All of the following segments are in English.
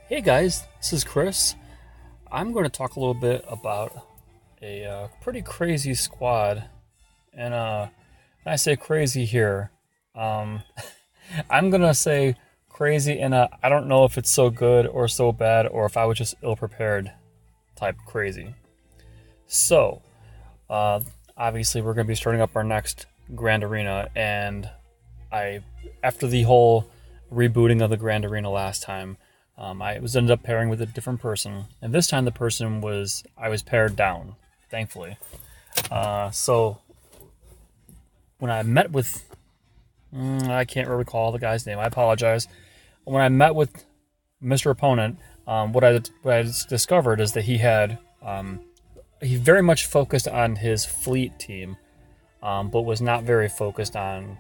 Hey guys, this is Chris. I'm going to talk a little bit about a pretty crazy squad. And when I say crazy here, um, I'm going to say crazy in a I don't know if it's so good or so bad or if I was just ill prepared type crazy. So, uh, obviously, we're going to be starting up our next Grand Arena. And I, after the whole rebooting of the Grand Arena last time, I was ended up pairing with a different person, and this time the person was I was paired down, thankfully. So when I met with, I can't recall the guy's name. I apologize. When I met with Mr. Opponent, what I discovered is that he very much focused on his fleet team, but was not very focused on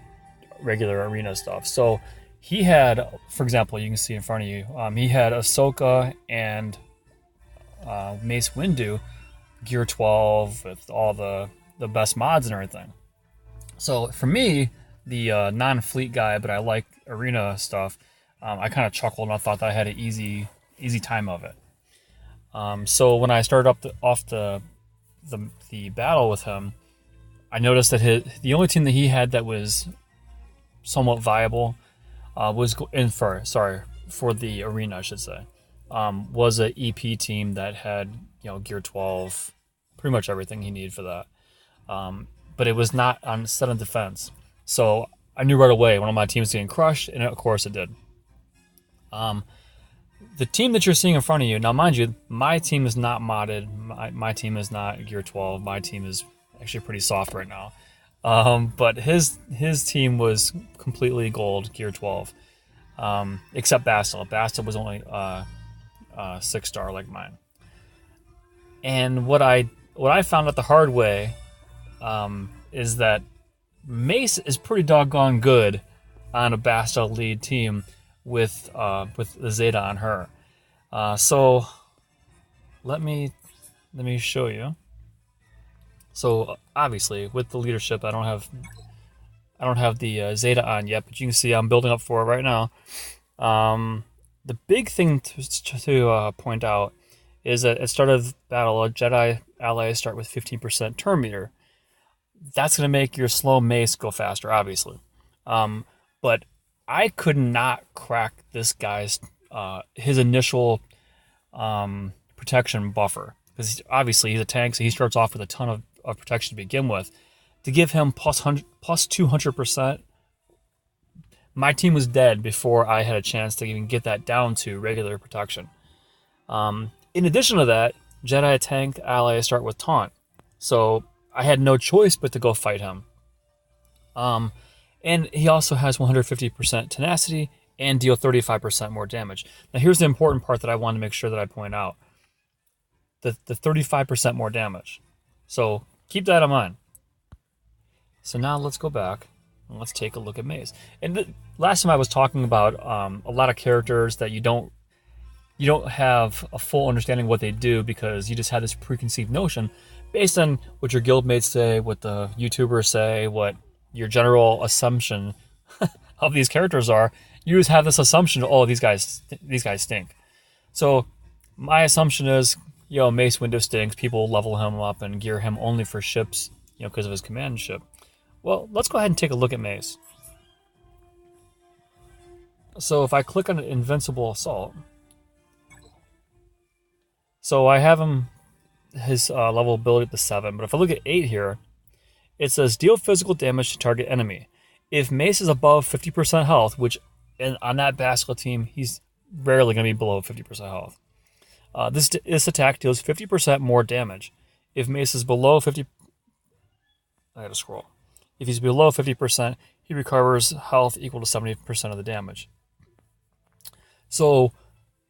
regular arena stuff. So he had, for example, you can see in front of you, he had Ahsoka and Mace Windu Gear 12 with all the best mods and everything. So for me, the non-fleet guy, but I like arena stuff, I kind of chuckled and I thought that I had an easy time of it. So when I started off the battle with him, I noticed that the only team that he had that was somewhat viable was in for the arena, I should say, was a EP team that had Gear 12, pretty much everything he needed for that. But it was not on set on defense, so I knew right away one of my teams was getting crushed, and of course it did. The team that you're seeing in front of you now, mind you, my team is not modded. My team is not Gear 12. My team is actually pretty soft right now. But his team was completely gold, Gear 12, except Bastila. Bastila was only 6-star like mine. And what I found out the hard way is that Mace is pretty doggone good on a Bastila lead team with the Zeta on her. So let me show you. So obviously with the leadership, I don't have the Zeta on yet, but you can see I'm building up for it right now. The big thing to point out is that at the start of battle, Jedi allies start with 15% turn meter. That's going to make your slow mace go faster, obviously. But I could not crack this guy's his initial protection buffer because obviously he's a tank, so he starts off with a ton of protection to begin with. To give him plus 200%, my team was dead before I had a chance to even get that down to regular protection. In addition to that, Jedi tank allies start with taunt, so I had no choice but to go fight him. And he also has 150% tenacity and deal 35% more damage. Now here's the important part that I want to make sure that I point out. The 35% more damage. So keep that in mind. So now let's go back and let's take a look at Maze. And last time I was talking about a lot of characters that you don't have a full understanding of what they do because you just had this preconceived notion based on what your guildmates say, what the YouTubers say, what your general assumption of these characters are. You just have this assumption, oh, these guys stink. So my assumption is, Mace Windu stinks. People level him up and gear him only for ships, because of his command ship. Well, let's go ahead and take a look at Mace. So if I click on Invincible Assault, so I have his level ability at the 7, but if I look at 8 here, it says deal physical damage to target enemy. If Mace is above 50% health, which on that Bastila team, he's rarely going to be below 50% health. This attack deals 50% more damage. If Mace is below 50, I gotta scroll. If he's below 50%, he recovers health equal to 70% of the damage. So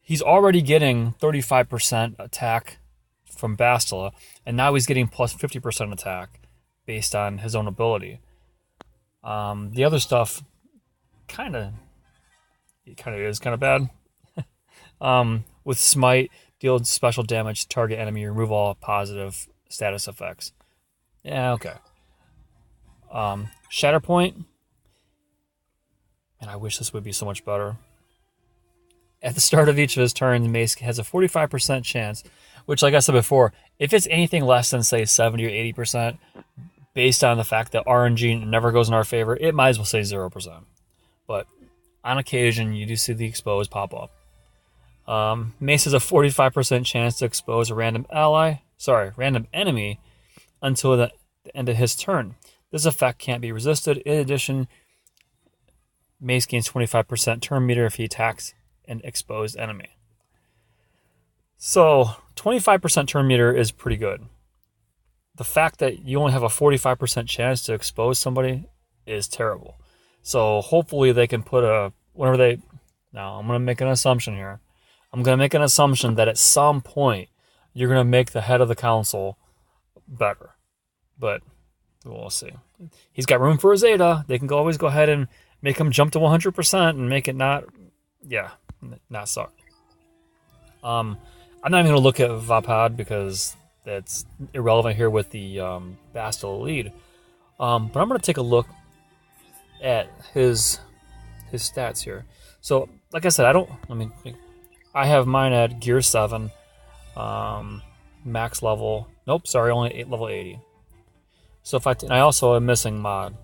he's already getting 35% attack from Bastila, and now he's getting plus 50% attack based on his own ability. The other stuff kind of is kind of bad. With Smite, deal special damage to target enemy, remove all positive status effects. Yeah, okay. Shatterpoint, and I wish this would be so much better. At the start of each of his turns, Mace has a 45% chance, which, like I said before, if it's anything less than, say, 70 or 80%, based on the fact that RNG never goes in our favor, it might as well say 0%. But on occasion, you do see the expose pop up. Mace has a 45% chance to expose a random enemy until the end of his turn. This effect can't be resisted. In addition, Mace gains 25% turn meter if he attacks an exposed enemy. So 25% turn meter is pretty good. The fact that you only have a 45% chance to expose somebody is terrible. So hopefully they can put now I'm going to make an assumption here. I'm going to make an assumption that at some point you're going to make the head of the council better. But we'll see. He's got room for a Zeta. They can always go ahead and make him jump to 100% and make it not suck. I'm not even going to look at Vapad because that's irrelevant here with the Bastila lead. But I'm going to take a look at his stats here. So, like I said, I have mine at Gear 7, max level. Nope, sorry, only level 80. So I also am missing mod,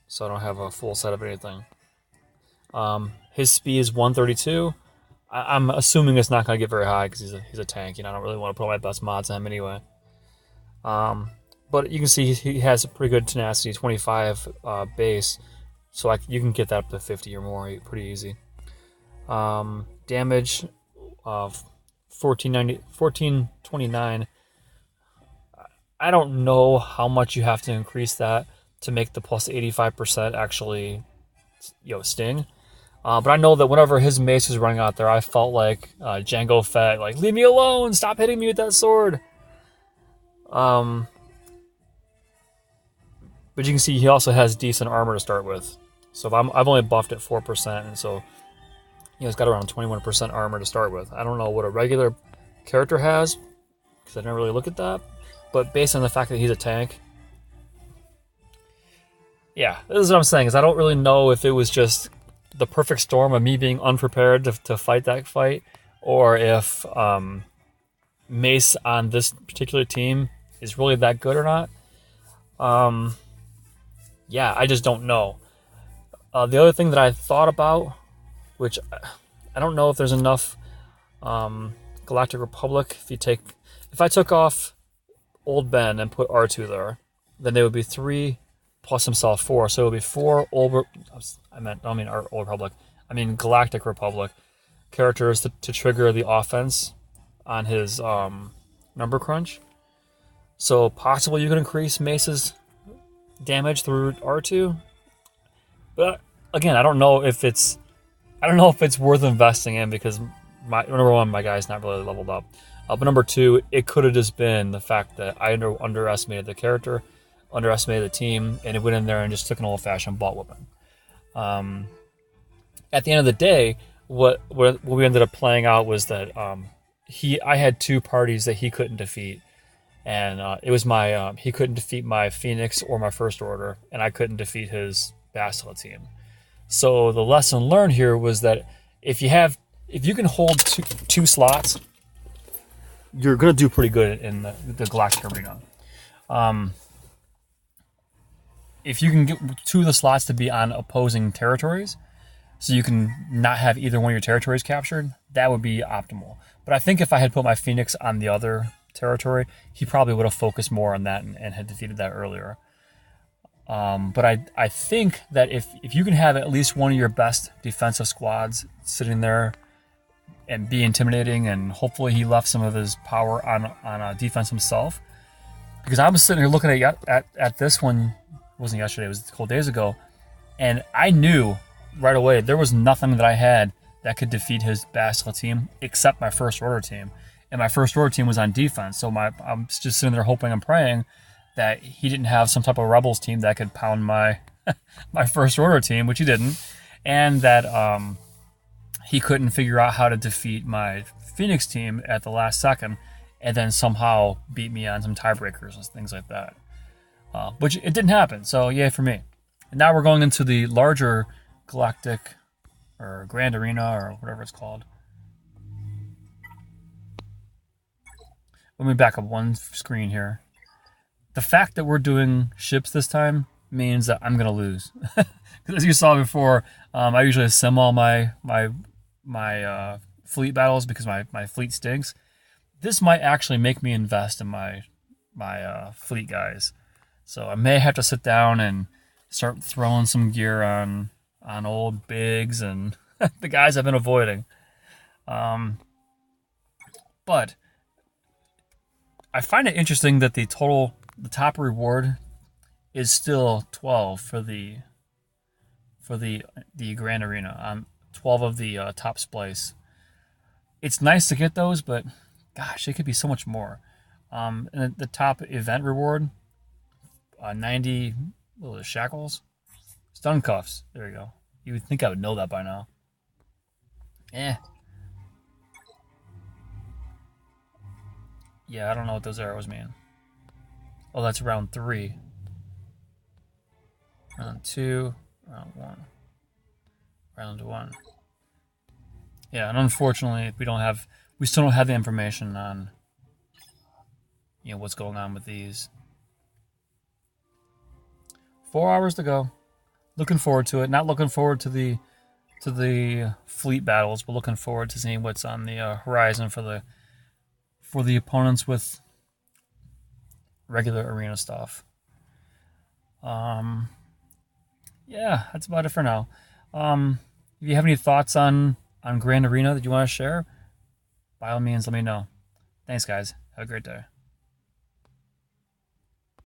so I don't have a full set of anything. His speed is 132. I'm assuming it's not going to get very high because he's a tank. I don't really want to put all my best mods on him anyway. But you can see he has a pretty good tenacity, 25 base, so you can get that up to 50 or more pretty easy. Damage of 1429. I don't know how much you have to increase that to make the plus 85% actually sting. But I know that whenever his mace was running out there, I felt like Jango Fett, like, leave me alone, stop hitting me with that sword. But you can see he also has decent armor to start with. So I've only buffed it 4%, and so he's got around 21% armor to start with. I don't know what a regular character has, because I didn't really look at that. But based on the fact that he's a tank, yeah, this is what I'm saying, is I don't really know if it was just the perfect storm of me being unprepared to fight that fight, or if Mace on this particular team is really that good or not. Yeah, I just don't know. The other thing that I thought about, which I don't know if there's enough Galactic Republic, if I took off Old Ben and put R2 there, then they would be 3 plus himself 4. So it would be 4 Old Republic. I mean Galactic Republic characters to trigger the offense on his number crunch. So possibly you can increase Mace's damage through R2. But again, I don't know if it's worth investing in, because number one, my guy's not really leveled up. But number two, it could have just been the fact that I underestimated the character, underestimated the team, and it went in there and just took an old-fashioned butt whipping. At the end of the day, what we ended up playing out was that I had 2 parties that he couldn't defeat, and it was he couldn't defeat my Phoenix or my First Order, and I couldn't defeat his Bastila team. So the lesson learned here was that if you can hold two slots, you're going to do pretty good in the Galactic Arena. If you can get 2 of the slots to be on opposing territories, so you can not have either one of your territories captured, that would be optimal. But I think if I had put my Phoenix on the other territory, he probably would have focused more on that and had defeated that earlier. But I think that if you can have at least one of your best defensive squads sitting there and be intimidating, and hopefully he left some of his power on defense himself. Because I was sitting here looking at this one, it wasn't yesterday, it was a couple days ago, and I knew right away there was nothing that I had that could defeat his Bastila team except my First Order team. And my First Order team was on defense, so I'm just sitting there hoping and praying that he didn't have some type of Rebels team that could pound my my First Order team, which he didn't, and that he couldn't figure out how to defeat my Phoenix team at the last second, and then somehow beat me on some tiebreakers and things like that. Which it didn't happen, so yay for me. And now we're going into the larger Galactic or Grand Arena or whatever it's called. let me back up one screen here. The fact that we're doing ships this time means that I'm gonna lose. Because as you saw before, I usually sim all my fleet battles because my fleet stinks. This might actually make me invest in my fleet guys. So I may have to sit down and start throwing some gear on old Biggs and the guys I've been avoiding. But I find it interesting that the top reward is still 12 for the Grand Arena. 12 of the top splice. It's nice to get those, but gosh, it could be so much more. And the top event reward, 90 shackles, stun cuffs. There you go. You would think I would know that by now. Eh. Yeah, I don't know what those arrows mean. Oh, that's round 3. Round 2. Round 1. Round 1. Yeah, and unfortunately, we still don't have the information on, what's going on with these. 4 hours to go. Looking forward to it. Not looking forward to the fleet battles, but looking forward to seeing what's on the horizon for the opponents with regular arena stuff. Yeah, that's about it for now. If you have any thoughts on Grand Arena that you want to share, by all means, let me know. Thanks, guys. Have a great day.